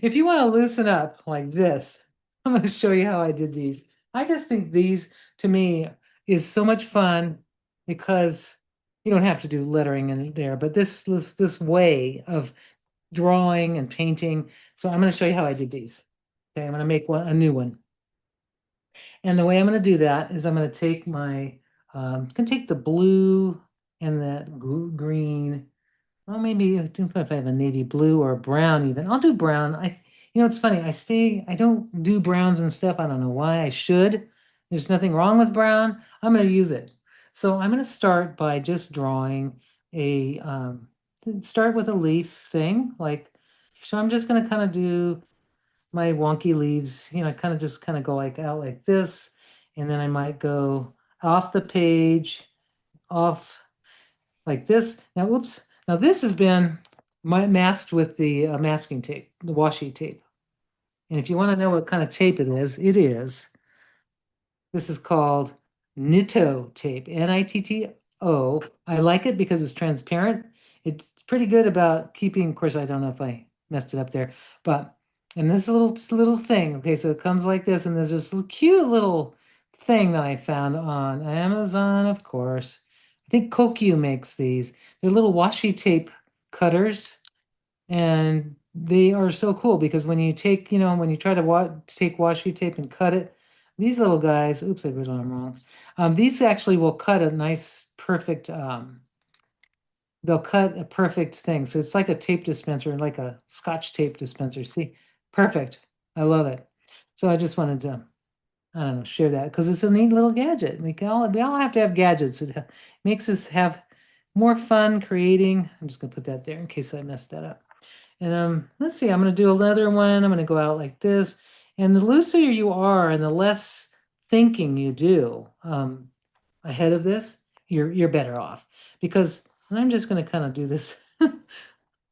If you want to loosen up like this, I'm going to show you how I did these. I just think these, to me, is so much fun because you don't have to do lettering in there, but this way of drawing and painting. So I'm going to show you how I did these. Okay, I'm going to make a new one. And the way I'm going to do that is I'm going to take can take the blue and that green. Well, maybe if I have a navy blue or a brown even. I'll do brown. It's funny. I don't do browns and stuff. I don't know why I should. There's nothing wrong with brown. I'm going to use it. So I'm going to start by just drawing start with a leaf thing. So I'm just going to kind of do my wonky leaves, kind of just kind of go like out like this. And then I might go off the page, off like this. Now, whoops. Now this has been masked with the masking tape, the washi tape. And if you want to know what kind of tape this is called Nitto tape, Nitto. I like it because it's transparent. It's pretty good about keeping, of course, I don't know if I messed it up there, but and this little thing, okay, so it comes like this, and there's this cute little thing that I found on Amazon, of course. I think Kokyu makes these. They're little washi tape cutters, and they are so cool because when you try to take washi tape and cut it, these little guys, oops, I wrote them wrong. These actually will cut a nice, perfect, they'll cut a perfect thing. So it's like a tape dispenser, like a Scotch tape dispenser. See, perfect. I love it. So I just wanted to, I don't know, share that because it's a neat little gadget. We all have to have gadgets. It makes us have more fun creating. I'm just gonna put that there in case I messed that up. And let's see, I'm going to do another one. I'm going to go out like this. And the looser you are and the less thinking you do ahead of this, you're better off. Because I'm just going to kind of do this.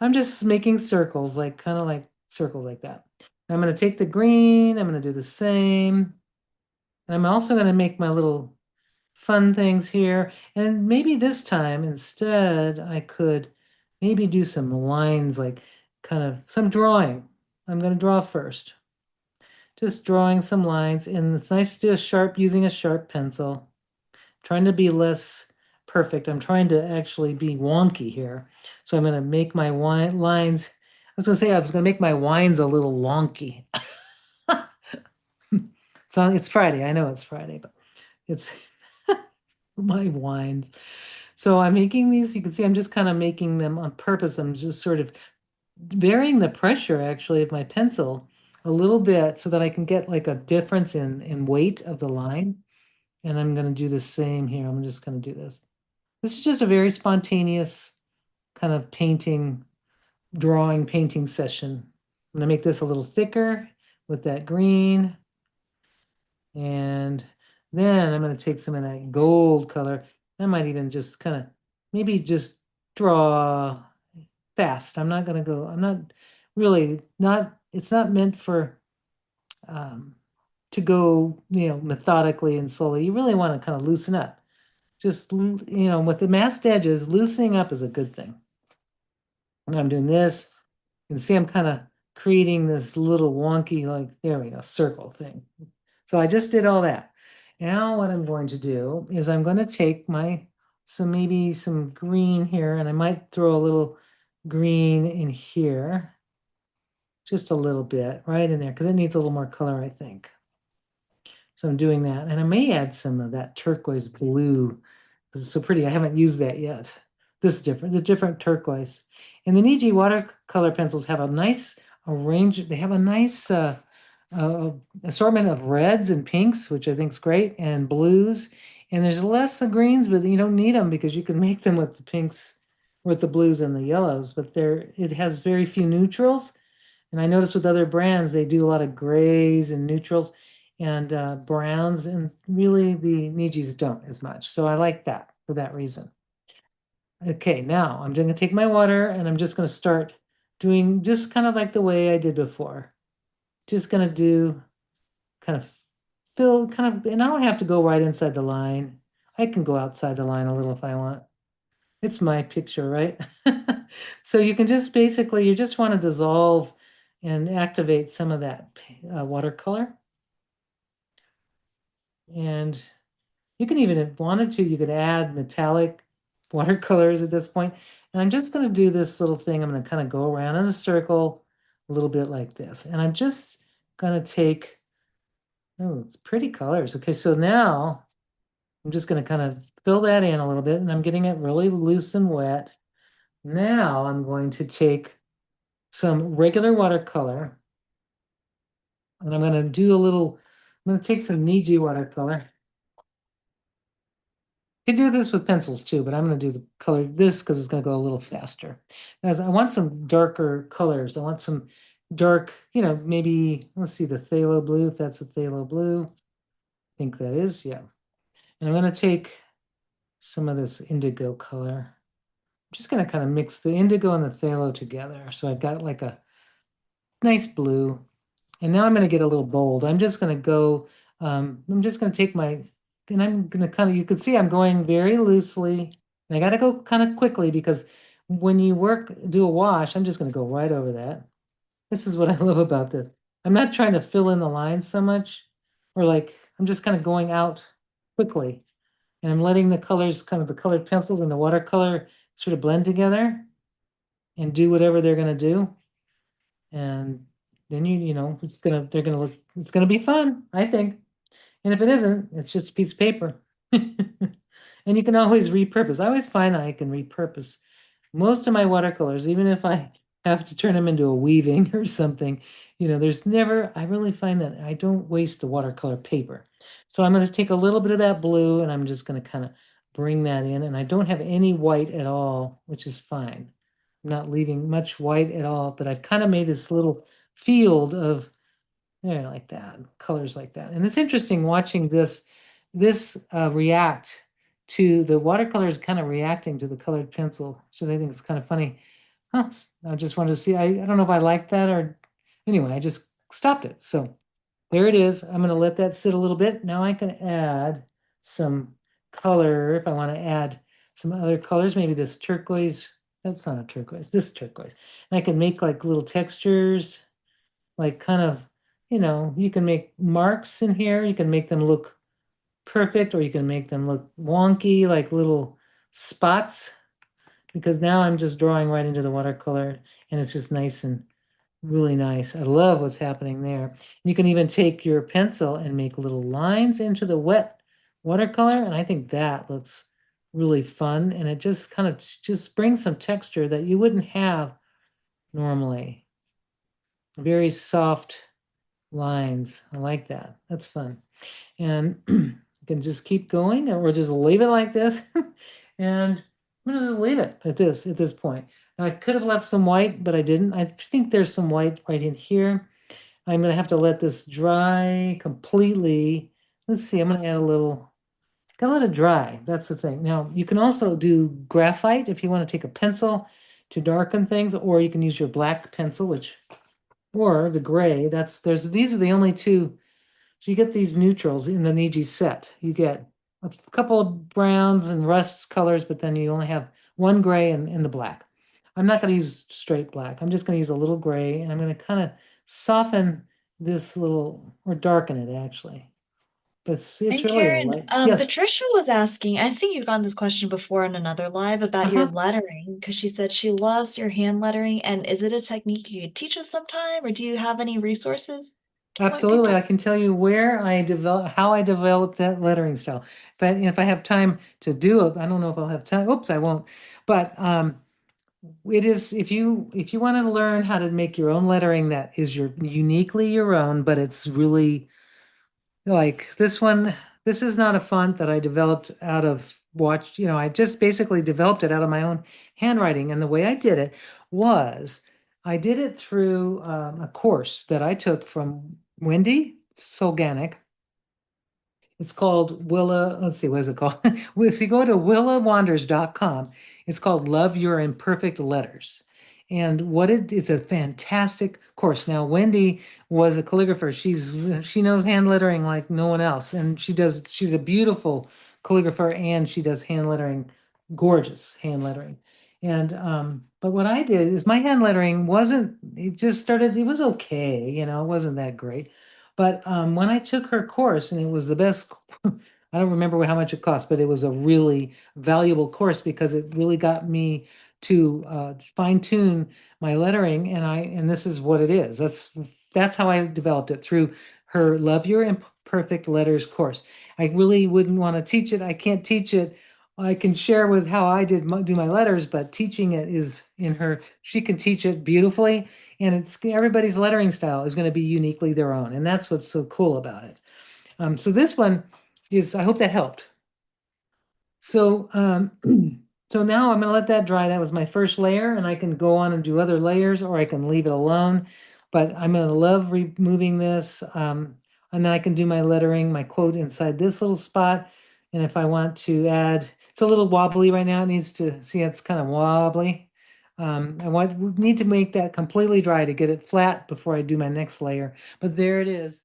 I'm just making circles, like kind of like circles like that. I'm going to take the green, I'm going to do the same. And I'm also going to make my little fun things here. And maybe this time instead, I could maybe do some lines, like kind of some drawing. I'm going to draw first. Just drawing some lines. And it's nice to do using a sharp pencil. Trying to be less perfect. I'm trying to actually be wonky here. So I'm going to make my lines. I was going to say I was going to make my wines a little wonky. So it's Friday. I know it's Friday, but it's my wines. So I'm making these, you can see I'm just kind of making them on purpose. I'm just sort of varying the pressure actually of my pencil a little bit so that I can get like a difference in weight of the line. And I'm going to do the same here. I'm just going to do this. This is just a very spontaneous kind of painting session. I'm going to make this a little thicker with that green. And then I'm going to take some of that gold color. I might even just kind of maybe just draw fast. I'm not really not, it's not meant for um, to go, methodically and slowly. You really want to kind of loosen up. With the masked edges, loosening up is a good thing. And I'm doing this. You can see I'm kind of creating this little wonky, like, there we go, circle thing. So I just did all that. Now what I'm going to do is I'm going to take maybe some green here, and I might throw a little green in here, just a little bit right in there, because it needs a little more color, I think. So I'm doing that, and I may add some of that turquoise blue, because it's so pretty. I haven't used that yet. This is different, the different turquoise. And the Niji watercolor pencils have a nice arrange. They have a nice uh, assortment of reds and pinks, which I think is great, and blues. And there's less of greens, but you don't need them because you can make them with the pinks, with the blues and the yellows. But it has very few neutrals. And I notice with other brands, they do a lot of grays and neutrals and browns, and really the Nijis don't as much. So I like that for that reason. Okay, now I'm going to take my water and I'm just going to start doing just kind of like the way I did before. Just going to do kind of and I don't have to go right inside the line. I can go outside the line a little if I want. It's my picture, right? So you can just basically, you just want to dissolve and activate some of that watercolor. And you can even, if wanted to, you could add metallic watercolors at this point. And I'm just going to do this little thing. I'm going to kind of go around in a circle a little bit like this. And I'm just going to take, oh, it's pretty colors. Okay, so now I'm just going to kind of fill that in a little bit, and I'm getting it really loose and wet. Now I'm going to take some regular watercolor, and I'm going to do a little, I'm going to take some Niji watercolor. You can do this with pencils too, but I'm going to do the color this because it's going to go a little faster. As I want some darker colors. I want some dark, maybe, let's see, the phthalo blue, if that's a phthalo blue. I think that is, yeah. And I'm going to take some of this indigo color. I'm just going to kind of mix the indigo and the phthalo together. So I've got like a nice blue. And now I'm going to get a little bold. I'm just going to go, I'm just going to take my, and I'm going to kind of, you can see I'm going very loosely. And I got to go kind of quickly because when you do a wash, I'm just going to go right over that. This is what I love about this. I'm not trying to fill in the lines so much, or like, I'm just kind of going out quickly. And I'm letting the colors, kind of the colored pencils and the watercolor sort of blend together and do whatever they're going to do. And then it's gonna be fun, I think. And if it isn't, it's just a piece of paper. And you can always repurpose. I always find that I can repurpose most of my watercolors, even if I have to turn them into a weaving or something. I really find that I don't waste the watercolor paper. So I'm going to take a little bit of that blue and I'm just going to kind of bring that in. And I don't have any white at all, which is fine. I'm not leaving much white at all, but I've kind of made this little field of, like that, colors like that. And it's interesting watching this react to the watercolors kind of reacting to the colored pencil. So I think it's kind of funny. Huh, I just wanted to see, I don't know if I like that or anyway, I just stopped it. So there it is. I'm going to let that sit a little bit. Now I can add some color if I want to add some other colors, maybe this turquoise. That's not a turquoise, this turquoise. And I can make like little textures, like kind of, you can make marks in here. You can make them look perfect, or you can make them look wonky, like little spots, because now I'm just drawing right into the watercolor and it's just nice and really nice. I love what's happening there. You can even take your pencil and make little lines into the wet watercolor, and I think that looks really fun, and it just kind of just brings some texture that you wouldn't have normally. Very soft lines. I like that. That's fun. And you can just keep going or just leave it like this. And I'm gonna just leave it at this point. Now, I could have left some white, but I didn't. I think there's some white right in here. I'm gonna have to let this dry completely. Let's see, I'm gonna add a little, gotta let it dry. That's the thing. Now, you can also do graphite if you want to take a pencil to darken things, or you can use your black pencil, or the gray. These are the only two. So you get these neutrals in the Niji set. You get a couple of browns and rusts colors, but then you only have one gray and the black. I'm not going to use straight black. I'm just going to use a little gray, and I'm going to kind of soften this little, or darken it actually. But it's And really a Karen, light. Yes. Patricia was asking, I think you've gotten this question before on another live about your Uh-huh. lettering, because she said she loves your hand lettering. And is it a technique you could teach us sometime, or do you have any resources to point Absolutely. people? I can tell you how I developed that lettering style. But if I have time to do it, I don't know if I'll have time. Oops, I won't. But it is, if you want to learn how to make your own lettering that is uniquely your own, but it's really like this one. This is not a font that I developed out of watch. I just basically developed it out of my own handwriting. And the way I did it was I did it through a course that I took from Wendy Solganic. It's called Willa. Let's see, what is it called? If you go to willawanders.com, it's called Love Your Imperfect Letters. And it's a fantastic course. Now, Wendy was a calligrapher. She knows hand lettering like no one else. And she's a beautiful calligrapher, and she does hand lettering, gorgeous hand lettering. And but what I did is my hand lettering wasn't, it just started, it was okay, you know, it wasn't that great. But when I took her course, and it was the best, I don't remember how much it cost, but it was a really valuable course because it really got me to fine tune my lettering, and this is what it is. That's how I developed it, through her Love Your Imperfect Letters course. I really wouldn't want to teach it. I can't teach it. I can share with how I do my letters, but teaching it is in her. She can teach it beautifully, and it's everybody's lettering style is going to be uniquely their own, and that's what's so cool about it. So this one is, I hope that helped. So, so now I'm gonna let that dry. That was my first layer, and I can go on and do other layers, or I can leave it alone. But I'm gonna love removing this. And then I can do my lettering, my quote inside this little spot. And if I want to add, it's a little wobbly right now. It needs to, see, it's kind of wobbly. Need to make that completely dry to get it flat before I do my next layer. But there it is.